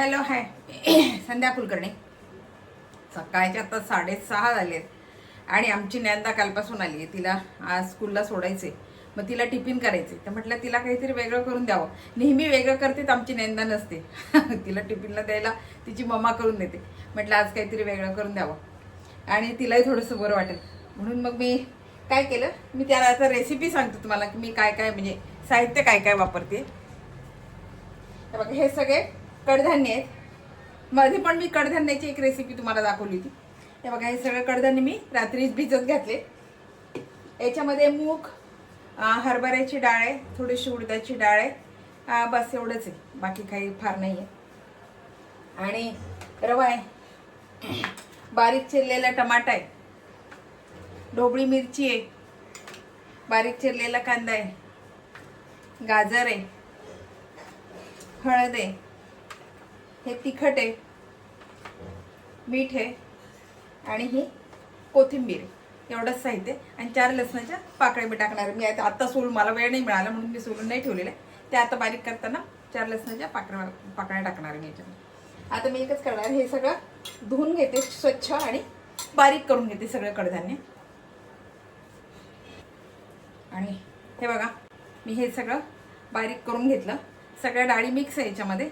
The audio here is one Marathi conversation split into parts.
हॅलो हाय संध्या कुलकर्णी. सकाळचे आता 6:30 झालेत आणि आमची नंदा कालपासून आली आहे. तिला आज स्कूलला सोडायचे, मग तिला टिफिन करायचे. तर म्हटलं तिला काहीतरी वेगळं करून द्यावं. नेहमी वेगळं करते तर आमची नंदा नसते. तिला टिफिनला द्यायला तिची मम्मा करून देते. म्हटलं आज काहीतरी वेगळं करून द्यावं आणि तिलाही थोडंसं बरं वाटेल म्हणून मग मी काय केलं, मी त्याला आता रेसिपी सांगते तुम्हाला की मी काय काय म्हणजे साहित्य काय काय वापरते. बघा हे सगळे कडधान्य आहेत. मध्ये पण मी कडधान्याची एक रेसिपी तुम्हाला दाखवली होती. हे बघा हे सगळे कडधान्य मी रात्रीच भिजत घातले. याच्यामध्ये मूग, हरभऱ्याची डाळ आहे, थोडीशी उडदाची डाळ आहे, बस एवढंच आहे, बाकी काही फार नाही आहे. आणि रवा आहे, बारीक चिरलेला टमाटा आहे, ढोबळी मिरची आहे, बारीक चिरलेला कांदा आहे, गाजर आहे, हळद आहे, हे तिखट आहे, मीठ आहे आणि ही कोथिंबीर आहे. एवढंच साहित्य आणि 4 लसणाच्या पाकळ्या मी टाकणार. मी आता सोलून, मला वेळ नाही मिळाला म्हणून मी सोलून नाही ठेवलेलं आहे. ते आता बारीक करताना 4 लसणाच्या पाकळ्या टाकणार मी याच्यामध्ये. आता मी एकच करणार, हे सगळं धुवून घेते स्वच्छ आणि बारीक करून घेते सगळं कडधान्य. आणि हे बघा मी हे सगळं बारीक करून घेतलं. सगळ्या डाळी मिक्स आहे याच्यामध्ये.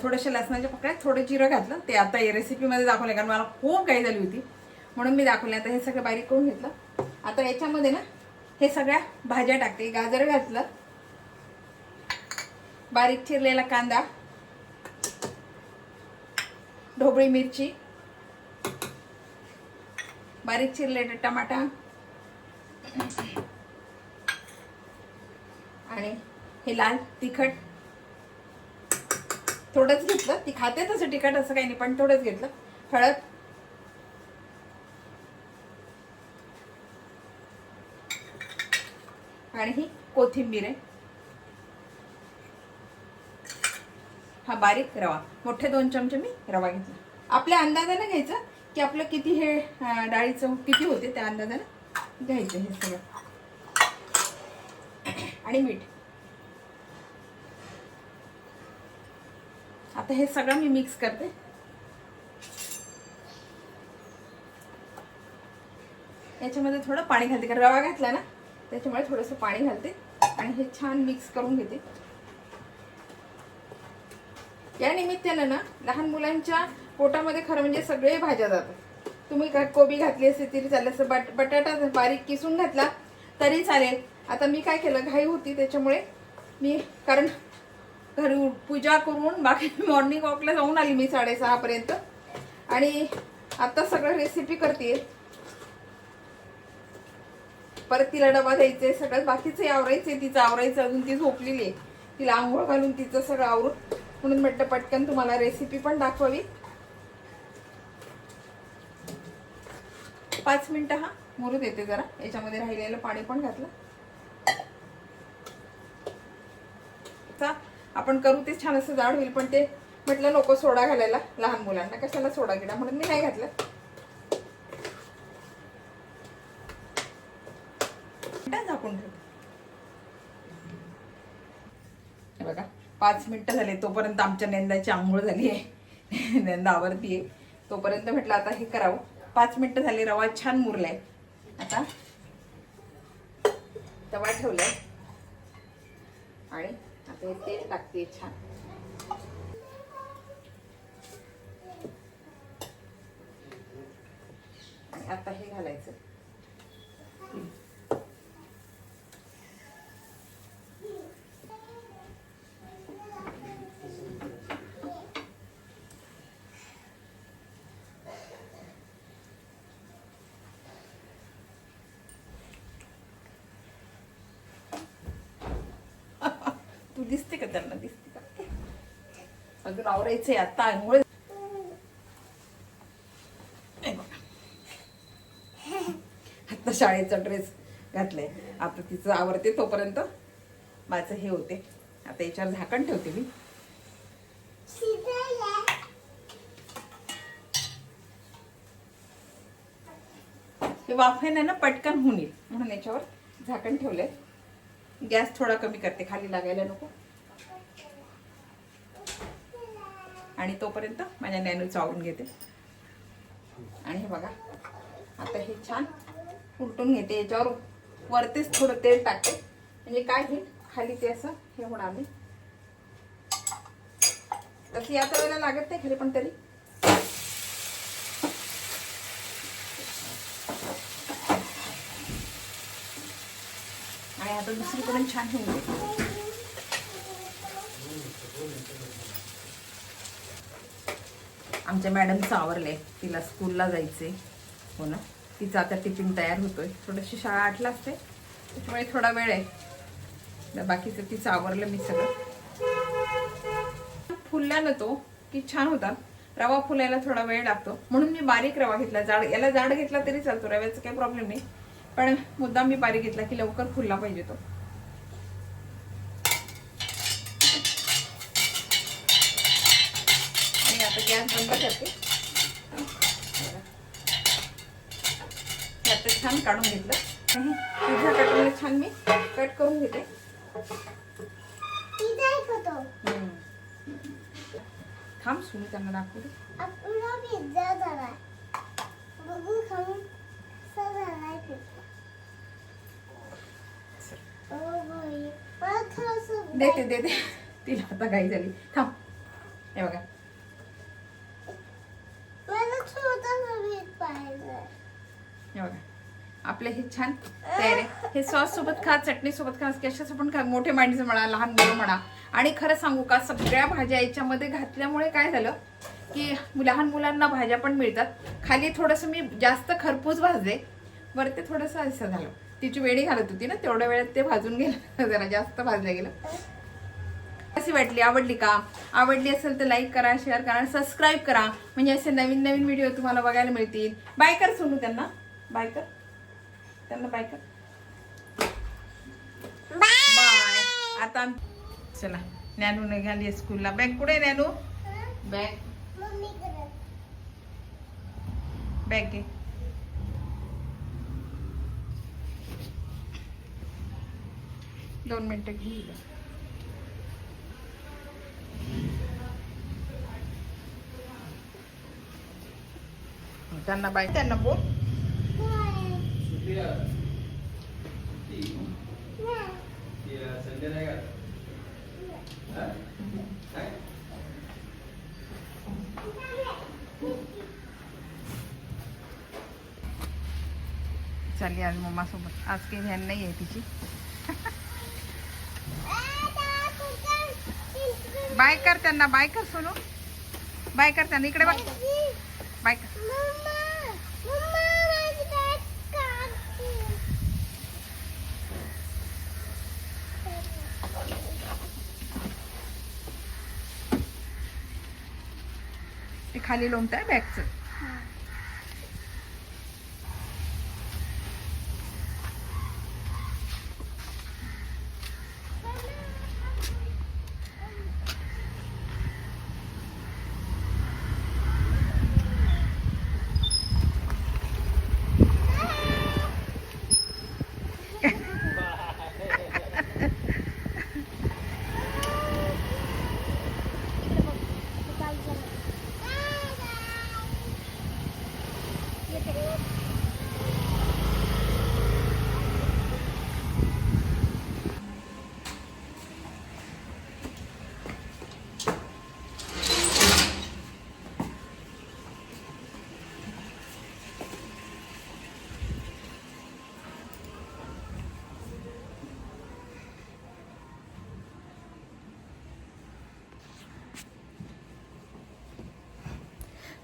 थोड्याशा लसणाच्या पाकळ्या, थोडं जिरं घातलं. ते आता या रेसिपीमध्ये दाखवले कारण मला खूप काही झाली होती म्हणून मी दाखवले. आता हे सगळं बारीक करून घेतलं. आता याच्यामध्ये ना हे सगळ्या भाज्या टाकते. गाजर घातलं, बारीक चिरलेला कांदा, ढोबळी मिरची, बारीक चिरलेला टमाटा आणि हे लाल तिखट थोडंच घेतलं. ती खाते तसं तिखट असं काही नाही पण थोडंच घेतलं. हळद, आणि ही कोथिंबीर आहे. हा बारीक रवा, मोठे 2 चमचे मी रवा घेतला. आपल्या अंदाजाने घ्यायचं की आपलं किती हे डाळीचं किती होते त्या अंदाजाने घ्यायचं हे सगळं. आणि मीठ. आता हे सगळं मी मिक्स करते. याच्यामध्ये थोडं पाणी घालते कारण रवा घातला ना त्याच्यामुळे थोडंसं पाणी घालते आणि हे छान मिक्स करून घेते. या निमित्तानं ना लहान मुलांच्या पोटामध्ये खरं म्हणजे सगळे भाज्या जातात. तुम्ही कोबी घातली असेल तरी चालेल, असं बटाटा बारीक किसून घातला तरी चालेल. आता मी काय केलं, घाई होती त्याच्यामुळे मी, कारण घरी पूजा करून बाकी मॉर्निंग वॉकला जाऊन आली मी 6:30 पर्यंत आणि आता सगळं रेसिपी करते. परत तिला डबा द्यायचे, सगळं बाकीचं आवरायचंय, तिचं आवरायचं, अजून ती झोपलेली आहे. तिला आंघोळ घालून तिचं सगळं आवरून म्हणून म्हटलं पटकन तुम्हाला रेसिपी पण दाखवावी. 5 मिनिटं हा मुरू देते जरा. याच्यामध्ये राहिलेलं पाणी पण घातलं. आपण करू ते छान असं जाड होईल पण ते म्हटलं नको सोडा घालायला लहान मुलांना, कशाला सोडा गिडा, म्हणून मी नाही घातलं. झाकून ठेव. बघा 5 मिनिटं झाले तोपर्यंत आमच्या नेंदाची आंघोळ झाली आहे. नेंदा आवरती आहे तोपर्यंत म्हटलं आता हे करावं. 5 मिनिटं झाली, रवा छान मुरलाय. आता तवा ठेवलाय आणि आता हे तेल टाकते छान. आणि आता हे घालायचं. तू दिसते का त्यांना, दिसते का? अजून आवरायचंय आता आंघोळ. आता शाळेचा ड्रेस घातलाय, आता तिचं आवरते तोपर्यंत माझं हे होते. आता याच्यावर झाकण ठेवते मी. हे वाफेने ना पटकन होऊन येईल म्हणून याच्यावर झाकण ठेवलंय. गॅस थोडा कमी करते, खाली लागायला नको. आणि तोपर्यंत माझ्या नॅनू चावून घेते. आणि हे बघा आता हे छान उलटून घेते. याच्यावर वरतीच थोडं तेल टाकते म्हणजे काय होईल खाली ते असं हे होणार नाही. तसं याचा वेळेला लागत नाही खरी पण तरी आणि आता दुसरीकडून छान होऊन जाईल. आमच्या मॅडमचं आवरलंय, तिला स्कूलला जायचंय. हो ना, तिचा आता टिफिन तयार होतोय. थोडीशी शाळा 8ला असते त्याच्यामुळे थोडा वेळ आहे. बाकीचं तिचं आवरलं मी सगळं. फुलल्यानं तो की छान होता. रवा फुलायला थोडा वेळ लागतो म्हणून मी बारीक रवा घेतला. याला जाड घेतला तरी चालतो, रव्याचं काही प्रॉब्लेम नाही, पण मुद्दाम मी बारीक घेतला की लवकर फुलला पाहिजे तो. आणि आता गॅस बंद करते. आता छान काढून घेतलं. पिझ्झा कटरने छान मी कट करून घेते. थांब सुनी त्यांना दाखवते. देते देते तिला आता काही झाली. थांब हे बघा हे बघा आपले हे छान तयार आहे. हे सॉस सोबत खा, चटणी सोबत खा, कशाचं पण खा. मोठे माणसं म्हणा, लहान मुलं म्हणा. आणि खरं सांगू का, सगळ्या भाज्या याच्यामध्ये घातल्यामुळे काय झालं की लहान मुलांना भाज्या पण मिळतात. खाली थोडंसं मी जास्त खरपूस भाजले, वरती थोडंसं असं झालं. तिची वेळी घालत होती ना तेवढ्या वेळात ते भाजून गेलं, जरा जास्त भाजलं गेलं. कशी वाटली, आवडली का? आवडली असेल तर लाईक करा, शेअर करा, सबस्क्राईब करा, म्हणजे असे नवीन नवीन व्हिडिओ तुम्हाला बघायला मिळतील. बाय कर सोनू त्यांना, बाय कर त्यांना, बाय कर, बाय. आता चला नॅनू निघाली स्कूलला. बॅग कुठे नॅनू? बॅग बॅग घे. दोन मिनिटं घेईल. त्यांना बाय, त्यांना बोल. चालली आज मम्मा सोबत. आज काही ध्यान नाही आहे तिची. बाय कर त्यांना, बाय कर सोनू, बाय कर त्यांना. इकडे बघ, बाय कर. ते खाली लोंबत आहे बॅगचं.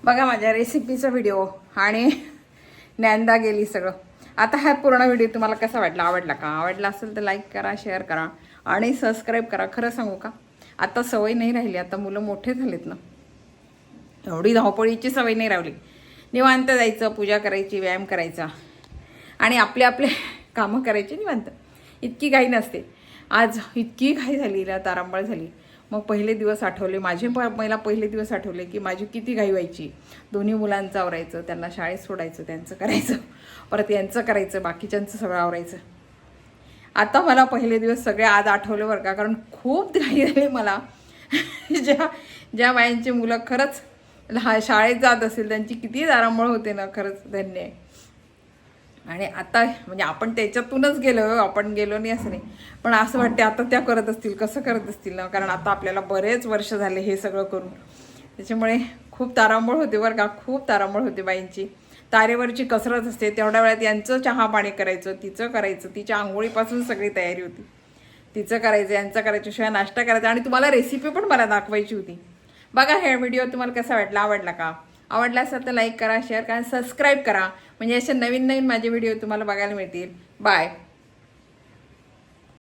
बघा माझ्या रेसिपीचा व्हिडिओ आणि ज्ञानदा गेली सगळं. आता हा पूर्ण व्हिडिओ तुम्हाला कसा वाटला, आवडला का? आवडला असेल तर लाईक करा, शेअर करा आणि सबस्क्राईब करा. खरं सांगू का, आता सवय नाही राहिली. आता मुलं मोठे झालेत ना, एवढी धावपळीची सवय नाही राहिली. निवांत जायचं, पूजा करायची, व्यायाम करायचा आणि आपले आपले कामं करायची निवांत. इतकी घाई नसते. आज इतकी घाई झाली ना, तारांबळ झाली. मग पहिले दिवस आठवले माझे. मला पहिले दिवस आठवले की माझी किती घाई व्हायची. दोन्ही मुलांचं आवरायचं, त्यांना शाळेत सोडायचं, त्यांचं करायचं, परत यांचं करायचं, बाकीच्यांचं सगळं आवरायचं. आता मला पहिले दिवस सगळे आज आठवले बरं का, कारण खूप घाई झाली मला. ज्या ज्या बायांची मुलं खरंच शाळेत जात असेल त्यांची किती तारांबळ होते ना, खरंच धन्य आहे. आणि आता म्हणजे आपण त्याच्यातूनच गेलो, आपण गेलो नाही असं नाही, पण असं वाटते आता त्या करत असतील, कसं करत असतील ना, कारण आता आपल्याला बरेच वर्ष झाले हे सगळं करून. त्याच्यामुळे खूप तारांबळ होते बरं का, खूप तारांबळ होते बाईंची. तारेवरची कसरत असते, तेवढ्या वेळात यांचं चहा पाणी करायचं, तिचं करायचं, तिच्या आंघोळीपासून सगळी तयारी होती, तिचं करायचं, यांचं करायचं, शिवाय नाश्ता करायचा. आणि तुम्हाला रेसिपी पण मला दाखवायची होती. बघा हे व्हिडिओ तुम्हाला कसा वाटला, आवडला का? आवडला असेल तर लाईक करा, शेअर करा, सबस्क्राईब करा, म्हणजे असे नवीन नवीन माझे व्हिडिओ तुम्हाला बघायला मिळतील. बाय.